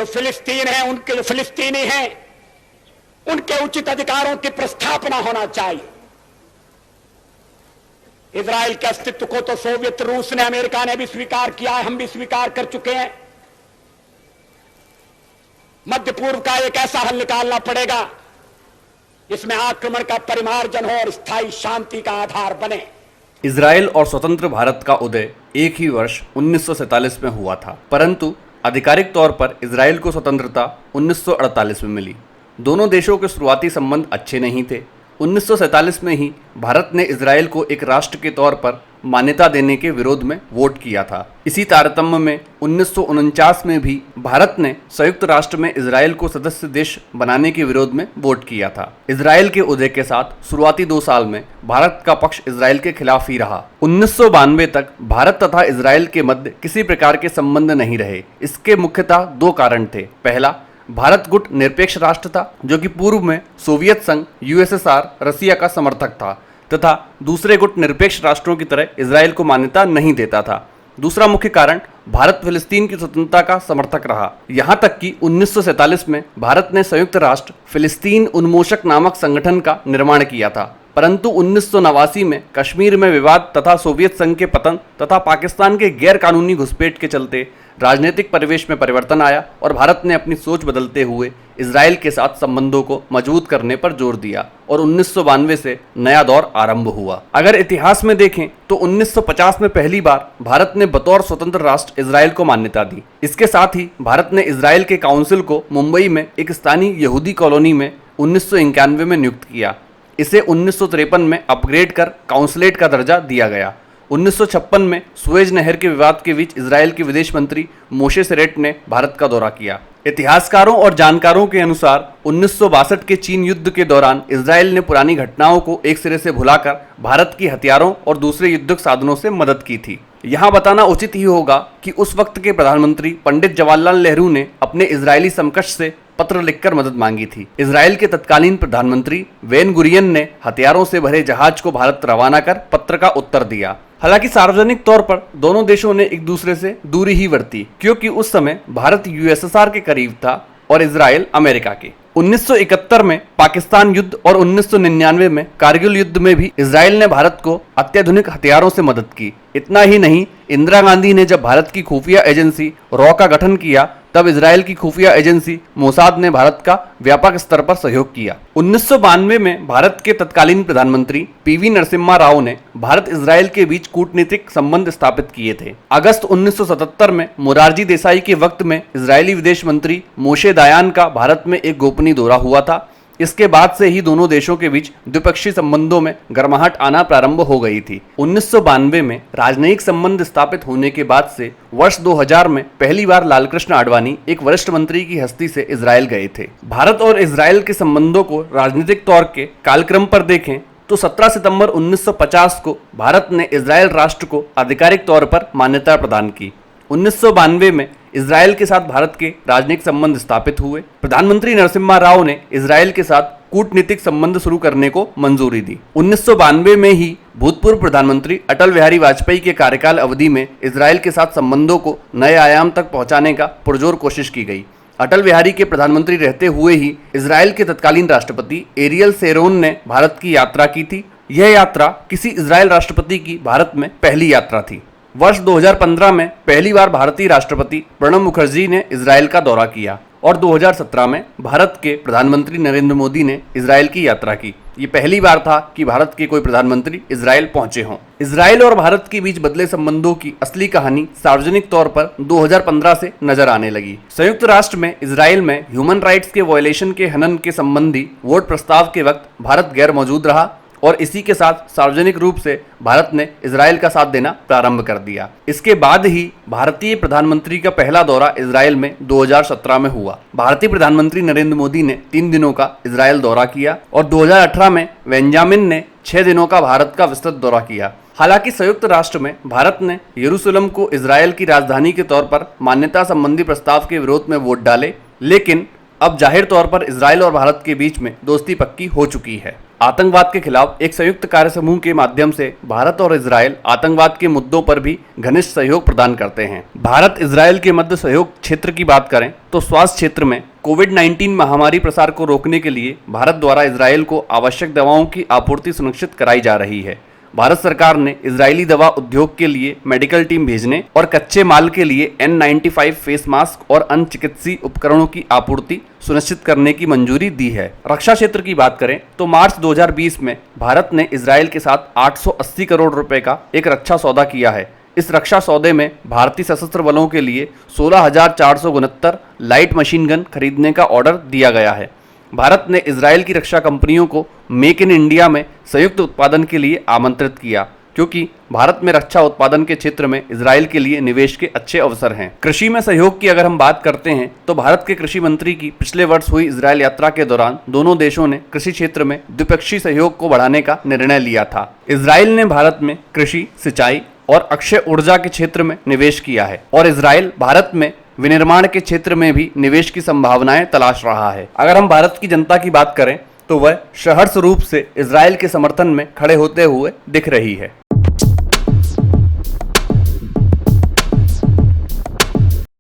जो फिलिस्तीन है, उनके जो फिलिस्तीनी हैं, उनके उचित अधिकारों की प्रस्थापना होना चाहिए। इजराइल के अस्तित्व को तो सोवियत रूस ने, अमेरिका ने भी स्वीकार किया है, हम भी स्वीकार कर चुके हैं। मध्य पूर्व का एक ऐसा हल निकालना पड़ेगा जिसमें आक्रमण का परिमार्जन हो और स्थायी शांति का आधार बने। इजराइल और स्वतंत्र भारत का उदय एक ही वर्ष 1947 में हुआ था, परंतु आधिकारिक तौर पर इजराइल को स्वतंत्रता 1948 में मिली। दोनों देशों के शुरुआती संबंध अच्छे नहीं थे। 1947 में ही भारत ने इजराइल को एक राष्ट्र के तौर पर मान्यता देने के विरोध में वोट किया था। इसी तारतम्य में 1949 में भी भारत ने संयुक्त राष्ट्र में इजराइल को सदस्य देश बनाने के विरोध में वोट किया था। इजराइल के उदय के साथ शुरुआती 2 साल में भारत का पक्ष इजराइल के खिलाफ ही रहा। 1992 तक भारत तथा इजराइल के मध्य किसी प्रकार के संबंध नहीं रहे। इसके मुख्यतः 2 कारण थे। पहला, भारत गुट निरपेक्ष राष्ट्र था, जो कि पूर्व में सोवियत संघ, यूएसएसआर, रसिया का समर्थक था, तथा दूसरे गुट निरपेक्ष राष्ट्रों की तरह इजराइल को मान्यता नहीं देता था। दूसरा मुख्य कारण, भारत फिलिस्तीन की स्वतंत्रता का समर्थक रहा। यहां तक कि 1947 में भारत ने संयुक्त राष्ट्र फिलिस्तीन उन्मोचक नामक संगठन का निर्माण किया था, परंतु 1989 में कश्मीर में विवाद तथा सोवियत संघ के पतन तथा पाकिस्तान के गैर कानूनी घुसपैठ के चलते राजनीतिक परिवेश में परिवर्तन आया और भारत ने अपनी सोच बदलते हुए इजराइल के साथ संबंधों को मजबूत करने पर जोर दिया और 1992 से नया दौर आरंभ हुआ। अगर इतिहास में देखें तो 1950 में पहली बार भारत ने बतौर स्वतंत्र राष्ट्र इजराइल को मान्यता दी। इसके साथ ही भारत ने इजराइल के काउंसिल को मुंबई में एक स्थानीय यहूदी कॉलोनी में 1991 में नियुक्त किया। इसे 1953 में अपग्रेड कर काउंसलेट का दर्जा दिया गया। 1956 में सुएज नहर के विवाद के बीच इजराइल के विदेश मंत्री मोशे सेरेट ने भारत का दौरा किया। इतिहासकारों और जानकारों के अनुसार 1962 के चीन युद्ध के दौरान इजराइल ने पुरानी घटनाओं को एक सिरे से भुलाकर भारत की हथियारों और दूसरे युद्धक साधनों से मदद की थी। यहाँ बताना उचित ही होगा कि उस वक्त के प्रधानमंत्री पंडित जवाहरलाल नेहरू ने अपने इजरायली समकक्ष से पत्र लिखकर मदद मांगी थी। इजराइल के तत्कालीन प्रधानमंत्री बेन गुरियन ने हथियारों से भरे जहाज को भारत रवाना कर पत्र का उत्तर दिया। हालांकि सार्वजनिक तौर पर दोनों देशों ने एक दूसरे से दूरी ही बरती, क्योंकि उस समय भारत यूएसएसआर के करीब था और इजराइल अमेरिका के। 1971 में पाकिस्तान युद्ध और 1999 में कारगिल युद्ध में भी इजराइल ने भारत को अत्याधुनिक हथियारों से मदद की। इतना ही नहीं, इंदिरा गांधी ने जब भारत की खुफिया एजेंसी रॉ का गठन किया, तब इजराइल की खुफिया एजेंसी मोसाद ने भारत का व्यापक स्तर पर सहयोग किया। 1992 में भारत के तत्कालीन प्रधानमंत्री पीवी नरसिम्हा राव ने भारत इजराइल के बीच कूटनीतिक संबंध स्थापित किए थे। अगस्त 1977 में मोरारजी देसाई के वक्त में इजरायली विदेश मंत्री मोशे दायान का भारत में एक गोपनीय दौरा हुआ था। इसके बाद से ही दोनों देशों के बीच द्विपक्षीय संबंधों में गर्माहट आना प्रारंभ हो गई थी। 1992 में राजनयिक संबंध स्थापित होने के बाद से वर्ष 2000 में पहली बार लालकृष्ण आडवाणी एक वरिष्ठ मंत्री की हस्ती से इजराइल गए थे। भारत और इजराइल के संबंधों को राजनीतिक तौर के कालक्रम पर देखें तो 17 सितंबर 1950 को भारत ने इजराइल राष्ट्र को आधिकारिक तौर पर मान्यता प्रदान की। 1992 में इजराइल के साथ भारत के राजनीतिक संबंध स्थापित हुए। प्रधानमंत्री नरसिम्हा राव ने इजराइल के साथ कूटनीतिक संबंध शुरू करने को मंजूरी दी। 1992 में ही भूतपूर्व प्रधानमंत्री अटल बिहारी वाजपेयी के कार्यकाल अवधि में इजराइल के साथ संबंधों को नए आयाम तक पहुंचाने का पुरजोर कोशिश की गई। अटल बिहारी के प्रधानमंत्री रहते हुए ही इजराइल के तत्कालीन राष्ट्रपति एरियल शेरोन ने भारत की यात्रा की थी। यह यात्रा किसी इजराइल राष्ट्रपति की भारत में पहली यात्रा थी। वर्ष 2015 में पहली बार भारतीय राष्ट्रपति प्रणब मुखर्जी ने इजराइल का दौरा किया और 2017 में भारत के प्रधानमंत्री नरेंद्र मोदी ने इजराइल की यात्रा की। ये पहली बार था कि भारत के कोई प्रधानमंत्री इजराइल पहुंचे हों। इजराइल और भारत के बीच बदले संबंधों की असली कहानी सार्वजनिक तौर पर 2015 से नजर आने लगी। संयुक्त राष्ट्र में इजराइल में ह्यूमन राइट्स के वायलेशन के हनन के संबंधी वोट प्रस्ताव के वक्त भारत गैर मौजूद रहा और इसी के साथ सार्वजनिक रूप से भारत ने इजराइल का साथ देना प्रारंभ कर दिया। इसके बाद ही भारतीय प्रधानमंत्री का पहला दौरा इजराइल में 2017 में हुआ। भारतीय प्रधानमंत्री नरेंद्र मोदी ने 3 दिनों का इजराइल दौरा किया और 2018 में बेंजामिन ने 6 दिनों का भारत का विस्तृत दौरा किया। हालांकि संयुक्त राष्ट्र में भारत ने यरूशलेम को इजराइल की राजधानी के तौर पर मान्यता संबंधी प्रस्ताव के विरोध में वोट डाले, लेकिन अब जाहिर तौर पर इजराइल और भारत के बीच में दोस्ती पक्की हो चुकी है। आतंकवाद के खिलाफ एक संयुक्त कार्य समूह के माध्यम से भारत और इजराइल आतंकवाद के मुद्दों पर भी घनिष्ठ सहयोग प्रदान करते हैं। भारत इजराइल के मध्य सहयोग क्षेत्र की बात करें तो स्वास्थ्य क्षेत्र में कोविड-19 महामारी प्रसार को रोकने के लिए भारत द्वारा इजराइल को आवश्यक दवाओं की आपूर्ति सुनिश्चित कराई जा रही है। भारत सरकार ने इजरायली दवा उद्योग के लिए मेडिकल टीम भेजने और कच्चे माल के लिए N95 फेस मास्क और अन्य चिकित्सीय उपकरणों की आपूर्ति सुनिश्चित करने की मंजूरी दी है। रक्षा क्षेत्र की बात करें तो मार्च 2020 में भारत ने इजराइल के साथ 880 करोड़ रुपए का एक रक्षा सौदा किया है। इस रक्षा सौदे में भारतीय सशस्त्र बलों के लिए 16,469 लाइट मशीन गन खरीदने का ऑर्डर दिया गया है। भारत ने इजराइल की रक्षा कंपनियों को मेक इन इंडिया में संयुक्त उत्पादन के लिए आमंत्रित किया, क्योंकि भारत में रक्षा उत्पादन के क्षेत्र में इजराइल के लिए निवेश के अच्छे अवसर हैं। कृषि में सहयोग की अगर हम बात करते हैं तो भारत के कृषि मंत्री की पिछले वर्ष हुई इजराइल यात्रा के दौरान दोनों देशों ने कृषि क्षेत्र में द्विपक्षीय सहयोग को बढ़ाने का निर्णय लिया था। इजराइल ने भारत में कृषि, सिंचाई और अक्षय ऊर्जा के क्षेत्र में निवेश किया है और इजराइल भारत में विनिर्माण के क्षेत्र में भी निवेश की संभावनाएं तलाश रहा है। अगर हम भारत की जनता की बात करें तो वह सहर्ष रूप से इजराइल के समर्थन में खड़े होते हुए दिख रही है।